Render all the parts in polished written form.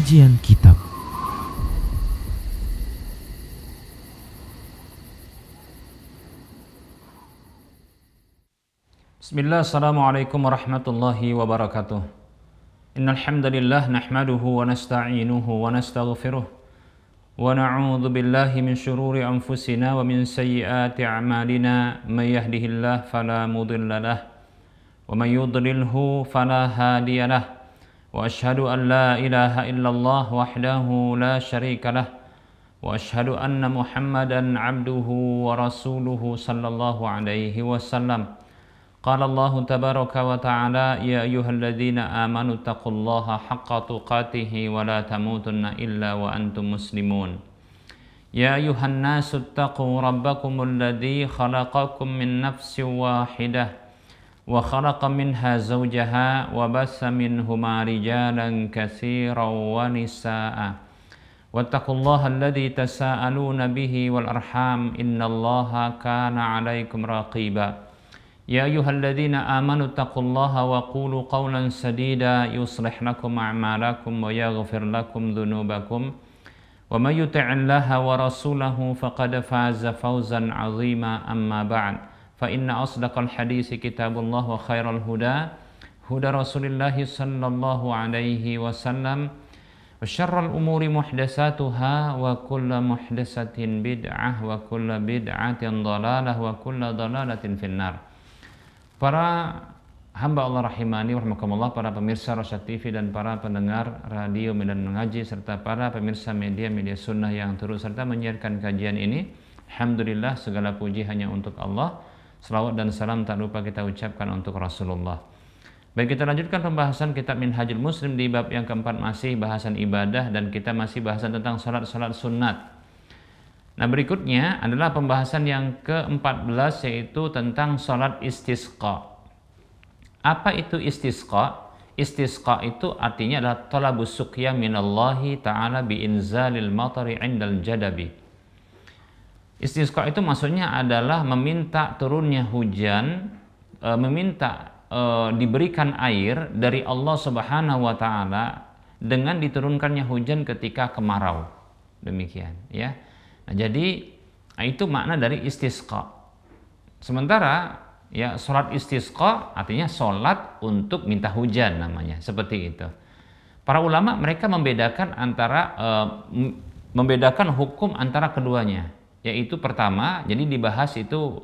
Kajian Kitab. Bismillah, assalamualaikum warahmatullahi wabarakatuh. Innal hamdalillah nahmaduhu wa nasta'inuhu wa nastaghfiruh wa na'udzu billahi min shururi anfusina wa min sayyiati a'malina. May yahdihillahu fala mudilla lahu wa may yudlilhu fala hadiya lahu. Wa asyhadu an la ilaha illallah wahdahu la syarika lahu wa asyhadu anna Muhammadan 'abduhu wa rasuluhu sallallahu alaihi wasallam. Qala Allah tabaraka wa ta'ala, ya ayyuhalladzina amanu taqullaha haqqa tuqatih wa la tamutunna illa wa antum muslimun. Ya ayyuhan nasu taqu rabbakumul ladzi khalaqakum min nafsin wahidah wa khalaqa minha zawjaha wa bassa minhuma rijalan katsiran wa nisaa'a. Wattaqullaha alladzi tasaaluna bihi wal arham innallaha kana 'alaikum raqiba. Ya ayyuhalladzina amanu taqullaha wa qulu qawlan sadida yuslih lakum a'malakum wa yaghfir lakum dhunubakum wa may yuti'illaha wa rasulahu faqad faza fawzan 'azima. Amma ba'd, fa inna asdaqal hadisi kitabullah wa khairal huda huda Rasulillah sallallahu alaihi wasallam wa syarral umuri muhdatsatuha wa kullu muhdatsatin bid'ah wa kullu bid'atin dhalalah wa kullu dhalalatin finnar. Para hamba Allah rahimani warahmatullah, para pemirsa Rosyad TV dan para pendengar radio Medan Mengaji serta para pemirsa media sunnah yang turut serta menyiarkan kajian ini, alhamdulillah segala puji hanya untuk Allah. Selawat dan salam tak lupa kita ucapkan untuk Rasulullah. Baik, kita lanjutkan pembahasan kitab Minhajul Muslim di bab yang keempat, masih bahasan ibadah dan kita masih bahasan tentang salat sunat. Nah, berikutnya adalah pembahasan yang ke-14, yaitu tentang sholat istisqa. Apa itu istisqa? Istisqa itu artinya adalah talabus suqya minallahi ta'ala biinzalil matari indal jadabi. Istisqa itu maksudnya adalah meminta turunnya hujan, diberikan air dari Allah Subhanahu wa ta'ala dengan diturunkannya hujan ketika kemarau. Demikian, ya. Nah, jadi itu makna dari istisqa. Sementara ya sholat istisqa artinya sholat untuk minta hujan namanya, seperti itu. Para ulama mereka membedakan hukum antara keduanya, yaitu pertama, jadi dibahas itu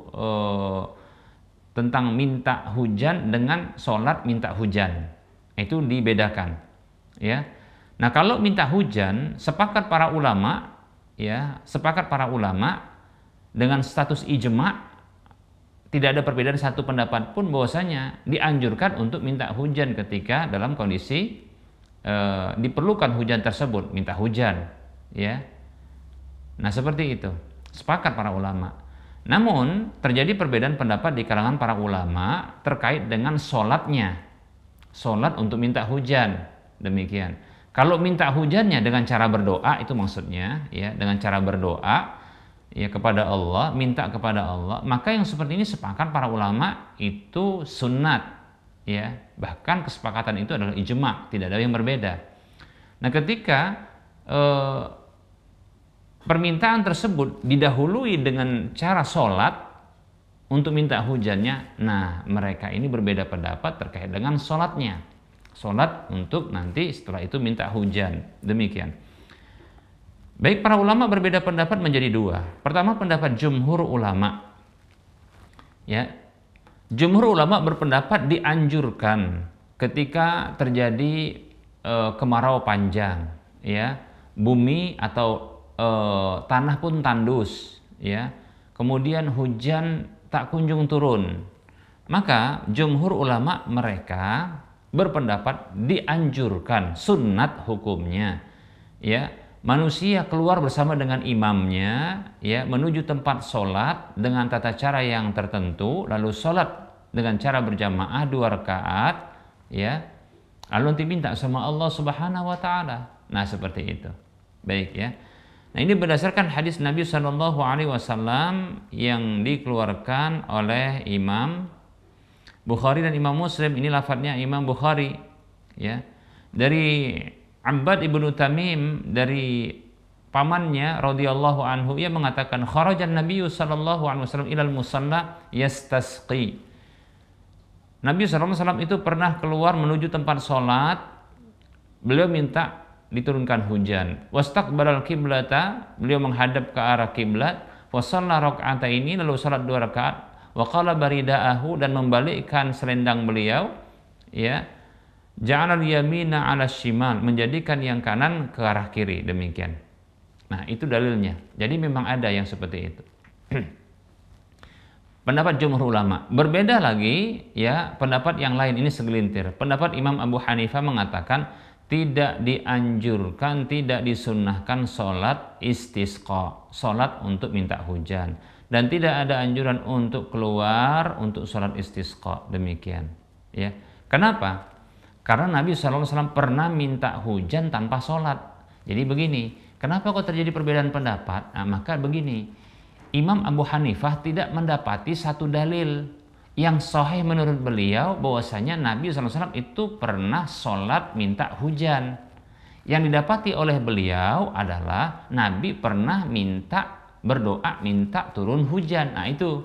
tentang minta hujan dengan sholat minta hujan, itu dibedakan, ya. Nah, kalau minta hujan, sepakat para ulama dengan status ijma', tidak ada perbedaan satu pendapat pun bahwasanya dianjurkan untuk minta hujan ketika dalam kondisi diperlukan hujan tersebut, minta hujan, ya. Nah, seperti itu, sepakat para ulama. Namun terjadi perbedaan pendapat di kalangan para ulama terkait dengan sholatnya, sholat untuk minta hujan, demikian. Kalau minta hujannya dengan cara berdoa, itu maksudnya, ya, dengan cara berdoa, ya, kepada Allah, minta kepada Allah, maka yang seperti ini sepakat para ulama itu sunnat, ya. Bahkan kesepakatan itu adalah ijma', tidak ada yang berbeda. Nah, ketika permintaan tersebut didahului dengan cara sholat untuk minta hujannya, nah mereka ini berbeda pendapat terkait dengan sholatnya. Sholat untuk nanti setelah itu minta hujan, demikian. Baik, para ulama berbeda pendapat menjadi dua. Pertama, pendapat jumhur ulama, ya. Jumhur ulama berpendapat dianjurkan ketika terjadi kemarau panjang, ya, bumi atau tanah pun tandus, ya, kemudian hujan tak kunjung turun, maka jumhur ulama mereka berpendapat dianjurkan, sunnat hukumnya, ya, manusia keluar bersama dengan imamnya, ya, menuju tempat sholat dengan tata cara yang tertentu, lalu sholat dengan cara berjamaah 2 rakaat, ya, lalu nanti minta sama Allah Subhanahu wa ta'ala. Nah, seperti itu. Baik, ya. Nah, ini berdasarkan hadis Nabi Shallallahu Alaihi Wasallam yang dikeluarkan oleh Imam Bukhari dan Imam Muslim. Ini lafadznya Imam Bukhari, ya, dari Abbad ibnu Tamim dari pamannya radhiyallahu anhu, ia mengatakan kharajan Nabi sallallahu alaihi wasallam ilal musalla yastasqi. Nabi sallallahu alaihi wasallam itu pernah keluar menuju tempat sholat, beliau minta diturunkan hujan. Wastaqbalal qiblata, beliau menghadap ke arah kiblat. Wa shalla raka'ataini, lalu salat 2 rakaat. Wa qala barida'ahu, dan membalikkan selendang beliau, ya. Ja'alal yamina 'ala shimal, menjadikan yang kanan ke arah kiri, demikian. Nah, itu dalilnya. Jadi memang ada yang seperti itu. Pendapat jumhur ulama. Berbeda lagi ya pendapat yang lain, ini segelintir. Pendapat Imam Abu Hanifah mengatakan tidak dianjurkan, tidak disunnahkan sholat istisqa, sholat untuk minta hujan. Dan tidak ada anjuran untuk keluar untuk sholat istisqa, demikian. Ya. Kenapa? Karena Nabi SAW pernah minta hujan tanpa sholat. Jadi begini, kenapa kok terjadi perbedaan pendapat? Nah, maka begini, Imam Abu Hanifah tidak mendapati satu dalil yang sahih menurut beliau bahwasanya Nabi SAW itu pernah sholat minta hujan. Yang didapati oleh beliau adalah Nabi pernah berdoa minta turun hujan. Nah itu.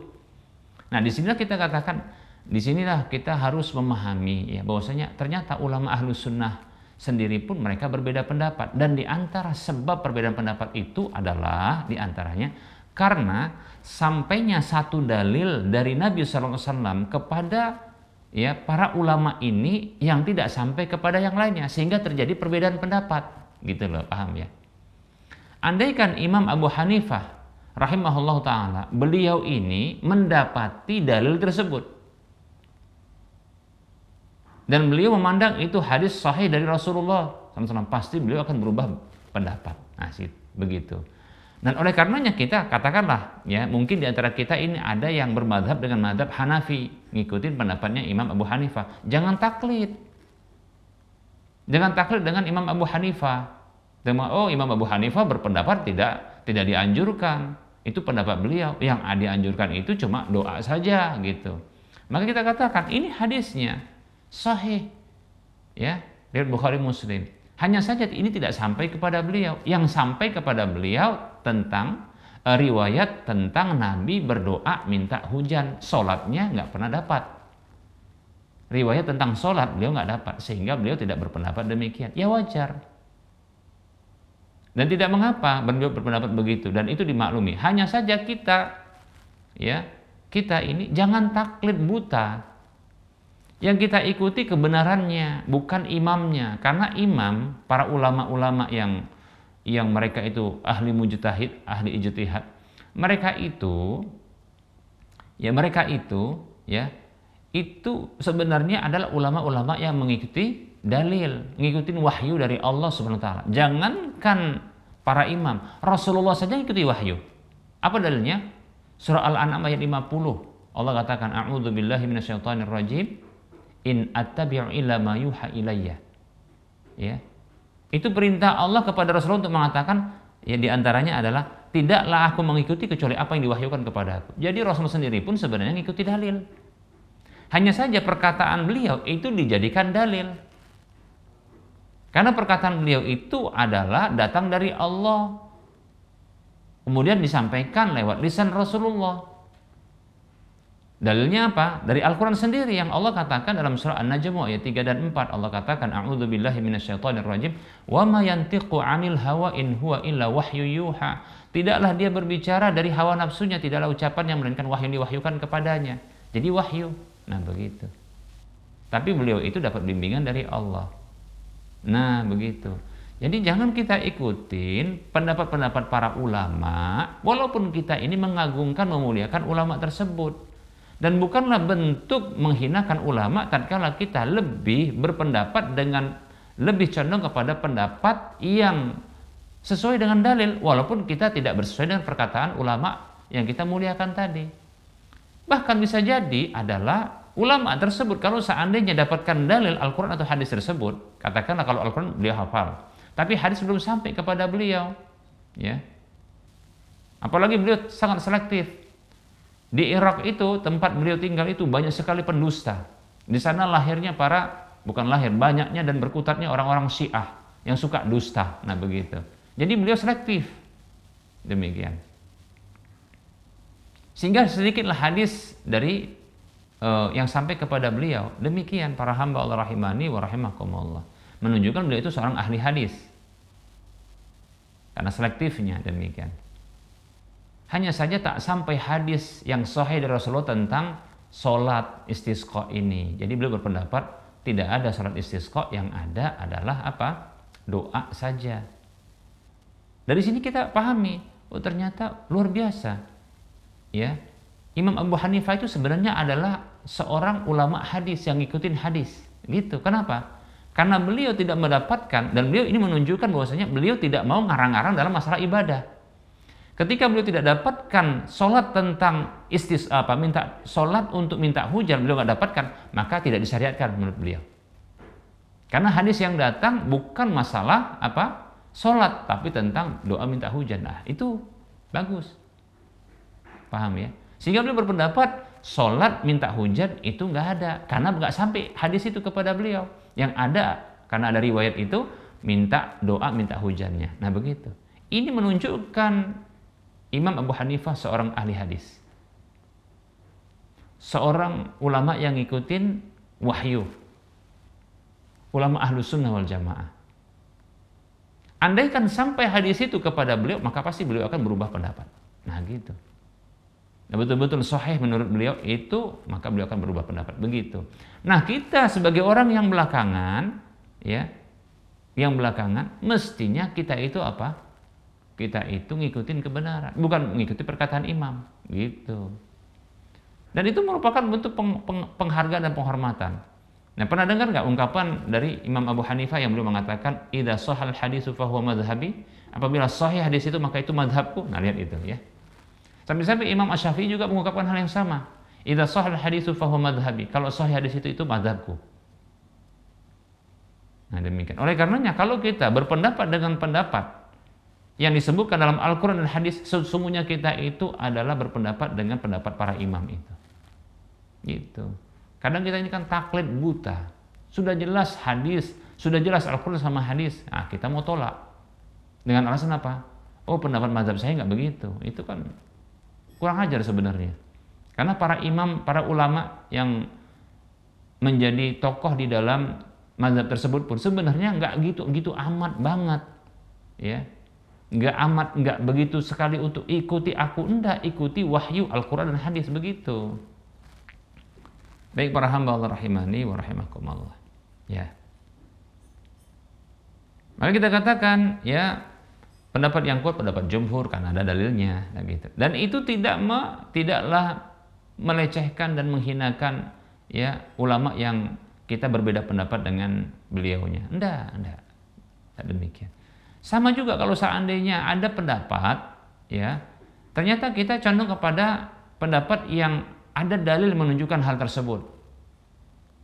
Nah disinilah kita katakan, disinilah kita harus memahami ya bahwasanya ternyata ulama ahlus sunnah sendiri pun mereka berbeda pendapat, dan di antara sebab perbedaan pendapat itu adalah diantaranya karena sampainya satu dalil dari Nabi SAW kepada ya para ulama ini yang tidak sampai kepada yang lainnya, sehingga terjadi perbedaan pendapat, gitu loh, paham ya? Andaikan Imam Abu Hanifah rahimahullah taala beliau ini mendapati dalil tersebut dan beliau memandang itu hadis sahih dari Rasulullah SAW, pasti beliau akan berubah pendapat. Nah, begitu. Dan oleh karenanya kita katakanlah ya mungkin di antara kita ini ada yang bermadhab dengan madhab Hanafi, ngikutin pendapatnya Imam Abu Hanifah. Jangan taklid. Jangan taklid dengan Imam Abu Hanifah. Oh, Imam Abu Hanifah berpendapat tidak dianjurkan. Itu pendapat beliau. Yang dianjurkan itu cuma doa saja gitu. Maka kita katakan ini hadisnya sahih. Ya, dari Bukhari Muslim. Hanya saja ini tidak sampai kepada beliau. Yang sampai kepada beliau tentang riwayat tentang Nabi berdoa minta hujan. Sholatnya nggak pernah dapat. Riwayat tentang sholat beliau nggak dapat, sehingga beliau tidak berpendapat demikian. Ya wajar. Dan tidak mengapa beliau berpendapat begitu, dan itu dimaklumi. Hanya saja kita ini jangan taklid buta. Yang kita ikuti kebenarannya, bukan imamnya. Karena imam, para ulama-ulama yang mereka itu ahli mujtahid, ahli ijtihad, mereka itu itu sebenarnya adalah ulama-ulama yang mengikuti dalil, ngikutin wahyu dari Allah Subhanahu wa taala. Jangankan para imam, Rasulullah saja ikuti wahyu. Apa dalilnya? Surah Al-An'am ayat 50. Allah katakan, "A'udzubillahi minasyaitonirrajim. In attabi'u illa ma yuha ilayya." Ya. Itu perintah Allah kepada Rasulullah untuk mengatakan, ya diantaranya adalah tidaklah aku mengikuti kecuali apa yang diwahyukan kepada aku. Jadi Rasulullah sendiri pun sebenarnya mengikuti dalil. Hanya saja perkataan beliau itu dijadikan dalil. Karena perkataan beliau itu adalah datang dari Allah. Kemudian disampaikan lewat lisan Rasulullah. Dalilnya apa? Dari Al-Quran sendiri yang Allah katakan dalam surah An-Najm ayat 3 dan 4. Allah katakan, "A'udzubillahi minasyaitonirrajim. Wa ma yantiqu 'anil hawa in huwa illa wahyu yuha." Tidaklah dia berbicara dari hawa nafsunya, tidaklah ucapan yang melainkan wahyu yang diwahyukan kepadanya. Jadi wahyu. Nah, begitu. Tapi beliau itu dapat bimbingan dari Allah. Nah, begitu. Jadi jangan kita ikutin pendapat-pendapat para ulama, walaupun kita ini mengagungkan, memuliakan ulama tersebut. Dan bukanlah bentuk menghinakan ulama tatkala kita lebih berpendapat dengan lebih condong kepada pendapat yang sesuai dengan dalil, walaupun kita tidak bersesuai dengan perkataan ulama yang kita muliakan tadi. Bahkan bisa jadi adalah ulama tersebut kalau seandainya dapatkan dalil Al-Quran atau hadis tersebut, katakanlah kalau Al-Quran beliau hafal, tapi hadis belum sampai kepada beliau, ya. Apalagi beliau sangat selektif. Di Irak itu, tempat beliau tinggal itu banyak sekali pendusta. Di sana lahirnya banyaknya dan berkutatnya orang-orang Syiah. yang suka dusta. Nah begitu. Jadi beliau selektif. Demikian. Sehingga sedikitlah hadis dari yang sampai kepada beliau. Demikian para hamba Allah rahimani wa rahimakumullah. Menunjukkan beliau itu seorang ahli hadis. Karena selektifnya demikian. Hanya saja tak sampai hadis yang sahih dari Rasulullah tentang sholat istisqa ini. Jadi beliau berpendapat tidak ada sholat istisqa, yang ada adalah apa? Doa saja. Dari sini kita pahami, oh ternyata luar biasa. Ya, Imam Abu Hanifah itu sebenarnya adalah seorang ulama hadis yang ngikutin hadis. Gitu. Kenapa? Karena beliau tidak mendapatkan, dan beliau ini menunjukkan bahwasanya beliau tidak mau ngarang-ngarang dalam masalah ibadah. Ketika beliau tidak dapatkan sholat tentang minta sholat untuk minta hujan, beliau nggak dapatkan, maka tidak disyariatkan menurut beliau. Karena hadis yang datang bukan masalah sholat, tapi tentang doa minta hujan. Nah itu bagus, paham ya? Sehingga beliau berpendapat sholat minta hujan itu nggak ada, karena nggak sampai hadis itu kepada beliau. Yang ada karena ada riwayat itu minta doa minta hujannya. Nah begitu. Ini menunjukkan Imam Abu Hanifah seorang ahli hadis, seorang ulama yang ngikutin wahyu, ulama ahlu sunnah wal jamaah. Andaikan sampai hadis itu kepada beliau, maka pasti beliau akan berubah pendapat. Nah gitu. Nah, betul-betul sahih menurut beliau itu, maka beliau akan berubah pendapat. Begitu. Nah kita sebagai orang yang belakangan, ya, yang belakangan, mestinya kita itu apa? Kita itu ngikutin kebenaran, bukan mengikuti perkataan imam, gitu. Dan itu merupakan bentuk penghargaan dan penghormatan. Nah, pernah dengar nggak ungkapan dari Imam Abu Hanifah yang beliau mengatakan, "Idza shahal hadisu fahuwa madhhabi." Apabila sahih hadis itu maka itu madhabku. Nah, lihat itu ya. Sampai-sampai Imam Asy-Syafi'i juga mengungkapkan hal yang sama. Idza shahal hadisu fahuwa madhhabi. Kalau sahih hadis itu madhabku. Nah, demikian. Oleh karenanya kalau kita berpendapat dengan pendapat yang disebutkan dalam Al-Quran dan hadis, sesungguhnya kita itu adalah berpendapat dengan pendapat para imam itu. Gitu. Kadang kita ini kan taklid buta. Sudah jelas hadis, sudah jelas Al-Quran sama hadis. Nah, kita mau tolak. Dengan alasan apa? Oh, pendapat mazhab saya nggak begitu. Itu kan kurang ajar sebenarnya. Karena para imam, para ulama yang menjadi tokoh di dalam mazhab tersebut pun sebenarnya nggak gitu amat banget. Ya. Nggak begitu sekali untuk ikuti aku, enggak, ikuti wahyu Al-Quran dan hadis, begitu. Baik para hamba Allah rahimani wa rahimakumullah. Ya. Maka kita katakan ya pendapat yang kuat pendapat jumhur karena ada dalilnya, nah gitu. Dan itu tidaklah melecehkan dan menghinakan ya ulama yang kita berbeda pendapat dengan beliaunya. Enggak demikian. Sama juga kalau seandainya ada pendapat, ya, ternyata kita condong kepada pendapat yang ada dalil menunjukkan hal tersebut.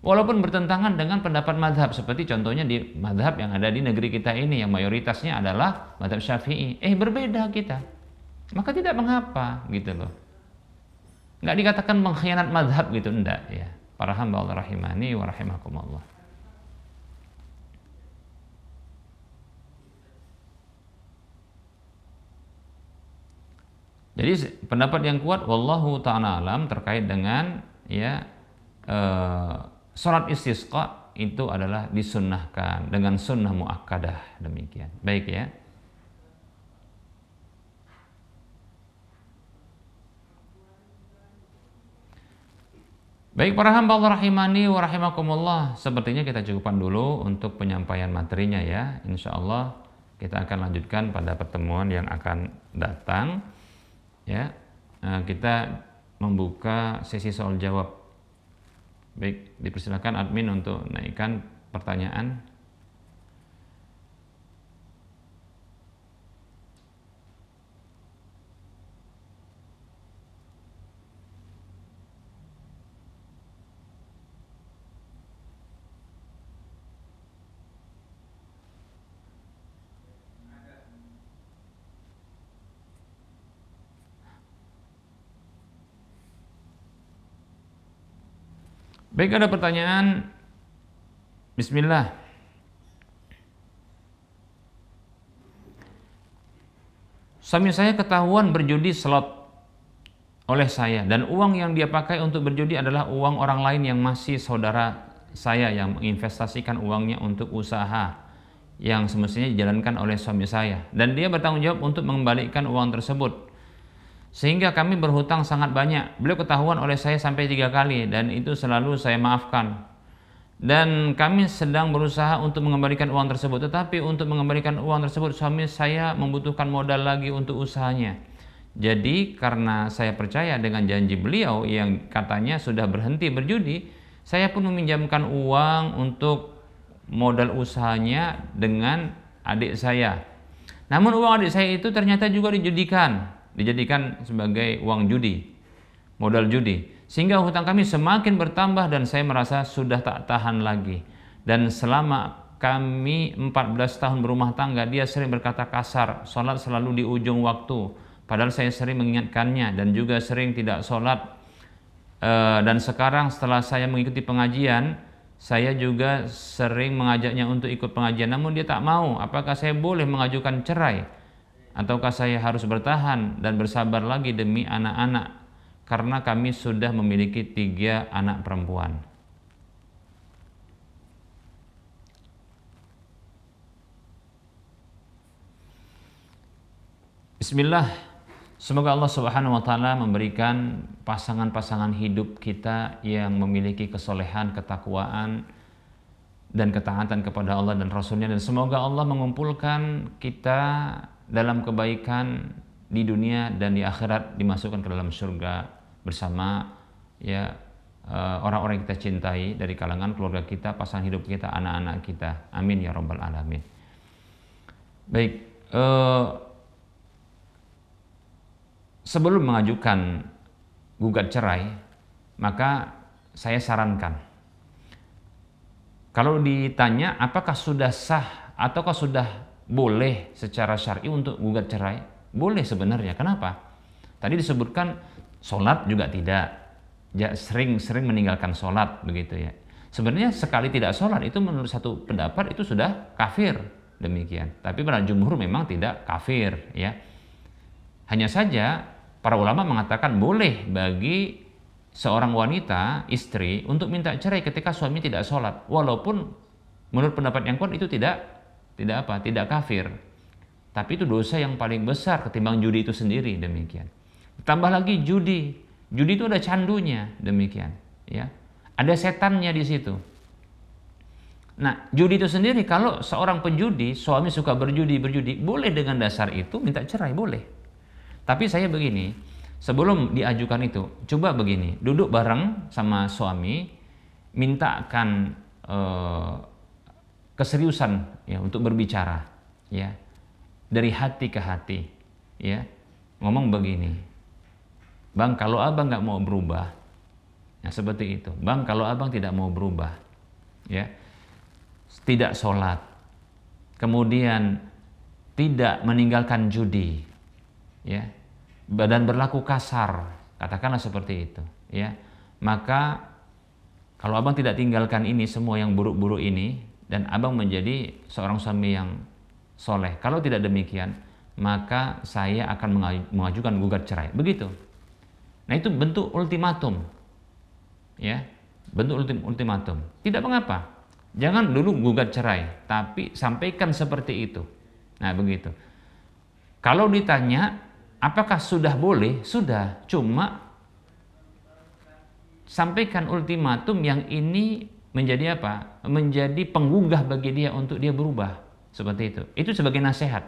Walaupun bertentangan dengan pendapat madhab, seperti contohnya di madhab yang ada di negeri kita ini, yang mayoritasnya adalah madhab Syafi'i. Berbeda kita. Maka tidak mengapa, gitu loh. Nggak dikatakan mengkhianat madhab gitu, enggak, ya. Para hamba Allah rahimani wa rahimakumullah. Jadi pendapat yang kuat wallahu ta'ala alam terkait dengan ya salat istisqa itu adalah disunnahkan dengan sunnah muakkadah, demikian. Baik ya. Baik para hamba Allah rahimani wa rahimakumullah, sepertinya kita cukupkan dulu untuk penyampaian materinya ya. Insya Allah kita akan lanjutkan pada pertemuan yang akan datang. Ya, kita membuka sesi soal jawab. Baik, dipersilakan admin untuk naikkan pertanyaan. Baik, ada pertanyaan. Bismillah. suami saya ketahuan berjudi slot oleh saya, dan uang yang dia pakai untuk berjudi adalah uang orang lain yang masih saudara saya yang menginvestasikan uangnya untuk usaha yang semestinya dijalankan oleh suami saya, dan dia bertanggung jawab untuk mengembalikan uang tersebut, sehingga kami berhutang sangat banyak. Beliau ketahuan oleh saya sampai 3 kali, dan itu selalu saya maafkan, dan kami sedang berusaha untuk mengembalikan uang tersebut. Tetapi untuk mengembalikan uang tersebut, suami saya membutuhkan modal lagi untuk usahanya. Jadi karena saya percaya dengan janji beliau yang katanya sudah berhenti berjudi, saya pun meminjamkan uang untuk modal usahanya dengan adik saya. Namun uang adik saya itu ternyata juga dijadikan sebagai uang judi, modal judi, sehingga hutang kami semakin bertambah dan saya merasa sudah tak tahan lagi. Dan selama kami 14 tahun berumah tangga, dia sering berkata kasar, sholat selalu di ujung waktu, padahal saya sering mengingatkannya, dan juga sering tidak sholat. Dan sekarang setelah saya mengikuti pengajian, saya juga sering mengajaknya untuk ikut pengajian, namun dia tak mau. Apakah saya boleh mengajukan cerai, ataukah saya harus bertahan dan bersabar lagi demi anak-anak, karena kami sudah memiliki 3 anak perempuan. Bismillah, semoga Allah Subhanahu wa taala memberikan pasangan-pasangan hidup kita yang memiliki kesolehan, ketakwaan, dan ketaatan kepada Allah dan Rasulnya, dan semoga Allah mengumpulkan kita dalam kebaikan di dunia dan di akhirat, dimasukkan ke dalam surga bersama ya orang-orang yang kita cintai dari kalangan keluarga kita, pasangan hidup kita, anak-anak kita. Amin ya rabbal alamin. Baik, sebelum mengajukan gugat cerai, maka saya sarankan, kalau ditanya apakah sudah sah ataukah sudah boleh secara syar'i untuk gugat cerai, boleh sebenarnya. Kenapa? Tadi disebutkan sholat juga tidak, ya, sering meninggalkan sholat begitu ya. Sebenarnya sekali tidak sholat itu menurut satu pendapat itu sudah kafir, demikian. Tapi pada jumhur memang tidak kafir ya. Hanya saja para ulama mengatakan boleh bagi seorang wanita, istri, untuk minta cerai ketika suami tidak sholat, walaupun menurut pendapat yang kuat itu tidak kafir. Tapi itu dosa yang paling besar ketimbang judi itu sendiri, demikian. Tambah lagi judi itu ada candunya, demikian ya, ada setannya di situ. Nah, judi itu sendiri, kalau seorang penjudi, suami suka berjudi, boleh dengan dasar itu minta cerai, boleh. Tapi saya begini, sebelum diajukan itu, coba begini, duduk bareng sama suami, mintakan keseriusan ya untuk berbicara ya, dari hati ke hati ya, ngomong begini, Bang, kalau abang nggak mau berubah, ya seperti itu. Bang, kalau abang tidak mau berubah, ya, tidak sholat, kemudian tidak meninggalkan judi, ya, dan berlaku kasar, katakanlah seperti itu, ya, maka kalau abang tidak tinggalkan ini semua yang buruk-buruk ini, dan abang menjadi seorang suami yang soleh. Kalau tidak demikian, maka saya akan mengajukan gugat cerai. Begitu. Nah, itu bentuk ultimatum, ya, bentuk ultimatum. Tidak mengapa, jangan dulu gugat cerai, tapi sampaikan seperti itu. Nah, begitu. Kalau ditanya apakah sudah boleh, sudah, cuma sampaikan ultimatum yang ini menjadi apa? Menjadi penggugah bagi dia untuk dia berubah, seperti itu. Itu sebagai nasihat.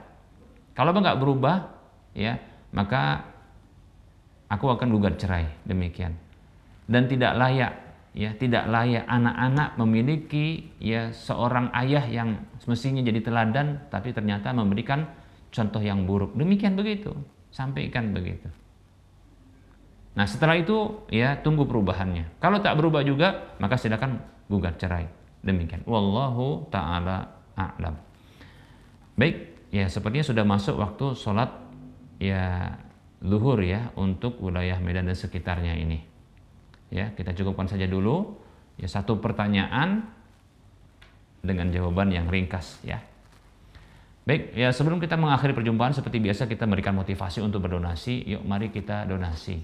Kalau nggak berubah, ya, maka aku akan gugat cerai, demikian. Dan tidak layak, ya, tidak layak anak-anak memiliki ya seorang ayah yang semestinya jadi teladan, tapi ternyata memberikan contoh yang buruk. Demikian, begitu, sampaikan begitu. Nah, setelah itu ya tunggu perubahannya. Kalau tak berubah juga, maka silakan gugat cerai. Demikian. Wallahu ta'ala a'lam. Baik, ya sepertinya sudah masuk waktu sholat ya zuhur ya untuk wilayah Medan dan sekitarnya ini. Ya, kita cukupkan saja dulu ya satu pertanyaan dengan jawaban yang ringkas ya. Baik, ya sebelum kita mengakhiri perjumpaan seperti biasa kita berikan motivasi untuk berdonasi. Yuk mari kita donasi.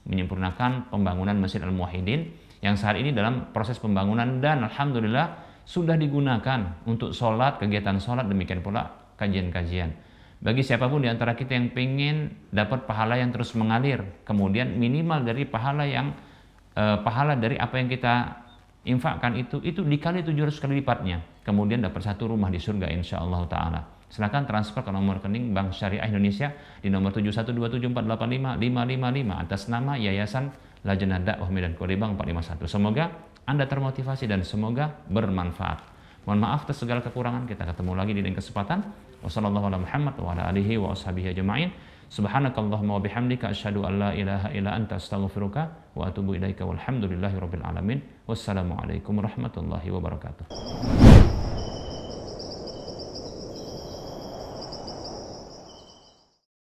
Menyempurnakan pembangunan Masjid Al-Muwahhidin yang saat ini dalam proses pembangunan dan alhamdulillah sudah digunakan untuk sholat, kegiatan sholat, demikian pula kajian-kajian. Bagi siapapun di antara kita yang pengen dapat pahala yang terus mengalir, kemudian minimal dari pahala dari apa yang kita infakkan itu dikali 700 kali lipatnya, kemudian dapat satu rumah di surga insyaallah taala. Silakan transfer ke nomor rekening Bank Syariah Indonesia di nomor 71274855555 atas nama Yayasan Lajnah Dakwah Medan Kode Bank 451. Semoga Anda termotivasi dan semoga bermanfaat. Mohon maaf atas segala kekurangan. Kita ketemu lagi di lain kesempatan. Wassalamualaikum warahmatullahi wabarakatuh. Subhanakallahumma wa bihamdika asyhadu an la ilaha illa anta astaghfiruka wa atubu ilaika walhamdulillahi rabbil alamin. Wassalamualaikum warahmatullahi wabarakatuh.